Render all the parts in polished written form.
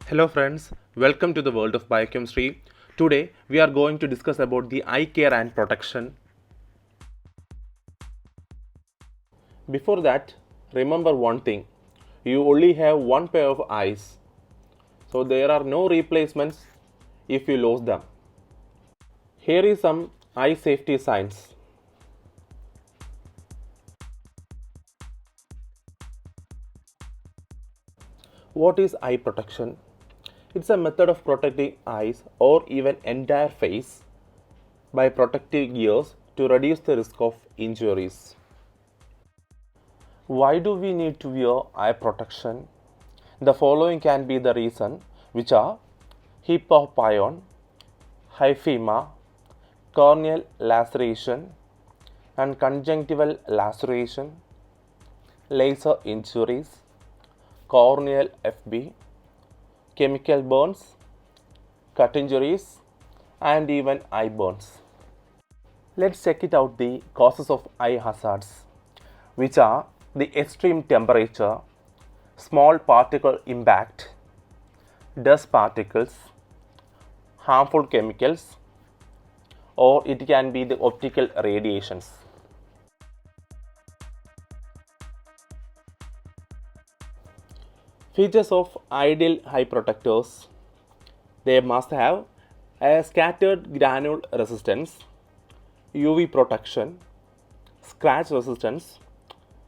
Hello friends, welcome to the world of biochemistry. Today we are going to discuss about the eye care and protection. Before that, remember one thing. You only have one pair of eyes. So there are no replacements if you lose them. Here is some eye safety signs. What is eye protection? It's a method of protecting eyes or even entire face by protective ears to reduce the risk of injuries. Why do we need to wear eye protection? The following can be the reason, which are hypopyon, hyphema, corneal laceration, and conjunctival laceration, laser injuries, corneal FB, chemical burns, cut injuries, and even eye burns. Let's check it out the causes of eye hazards, which are the extreme temperature, small particle impact, dust particles, harmful chemicals, or it can be the optical radiations. Features of ideal eye protectors: they must have a scattered granule resistance, UV protection, scratch resistance,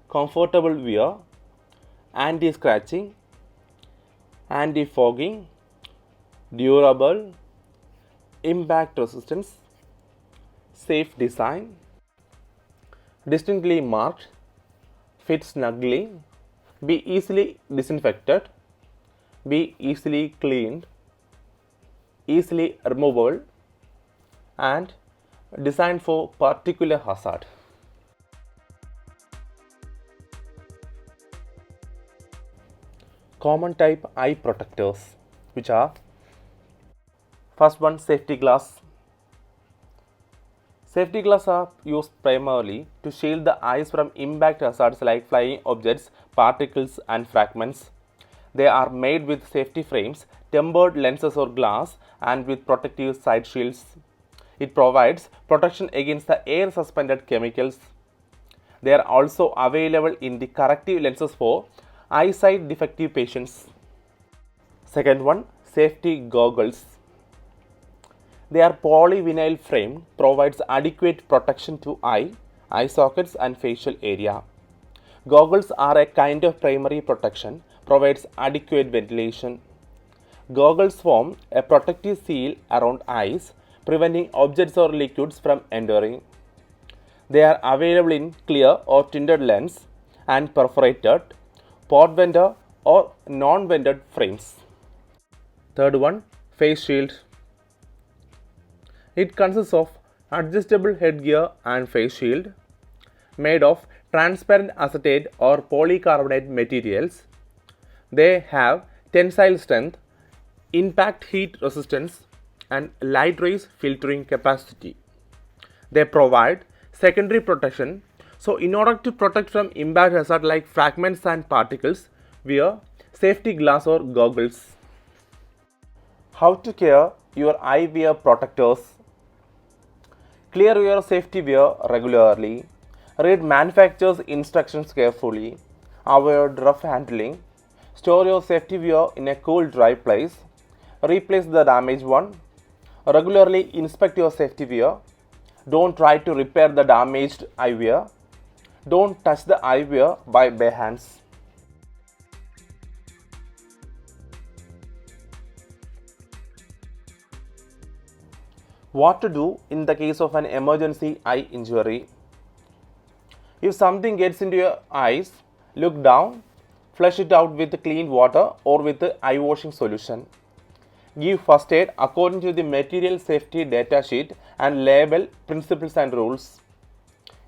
comfortable wear, anti-scratching, anti-fogging, durable, impact resistance, safe design, distinctly marked, fit snugly, be easily disinfected, be easily cleaned, easily removable, and designed for particular hazard. Common type eye protectors, which are: first one, safety glass. Safety glass are used primarily to shield the eyes from impact hazards like flying objects, particles, and fragments. They are made with safety frames, tempered lenses or glass, and with protective side shields. It provides protection against the air suspended chemicals. They are also available in the corrective lenses for eyesight defective patients. Second one, safety goggles. They are polyvinyl frame, provides adequate protection to eye sockets and facial area. Goggles are a kind of primary protection, provides adequate ventilation. Goggles form a protective seal around eyes, preventing objects or liquids from entering. They are available in clear or tinted lens and perforated, pot-venter or non-vented frames. Third one, face shield. It consists of adjustable headgear and face shield made of transparent acetate or polycarbonate materials. They have tensile strength, impact heat resistance, and light rays filtering capacity. They provide secondary protection. So, in order to protect from impact hazard like fragments and particles, wear safety glass or goggles. How to care your eye wear protectors? Clear your safety wear regularly. Read manufacturer's instructions carefully. Avoid rough handling. Store your safety wear in a cool, dry place. Replace the damaged one. Regularly inspect your safety wear. Don't try to repair the damaged eyewear. Don't touch the eyewear by bare hands. What to do in the case of an emergency eye injury? If something gets into your eyes, look down, flush it out with clean water or with eye washing solution. Give first aid according to the material safety data sheet and label principles and rules.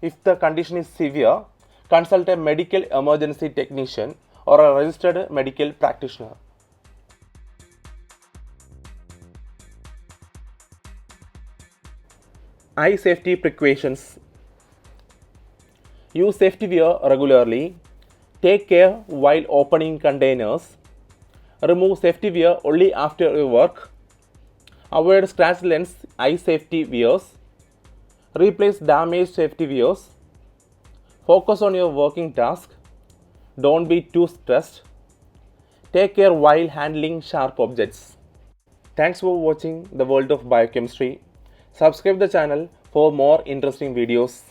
If the condition is severe, consult a medical emergency technician or a registered medical practitioner. Eye safety precautions. Use safety wear regularly. Take care while opening containers. Remove safety wear only after your work. Avoid scratch lens eye safety wears. Replace damaged safety wears. Focus on your working task. Don't be too stressed. Take care while handling sharp objects. Thanks for watching the world of biochemistry. Subscribe the channel for more interesting videos.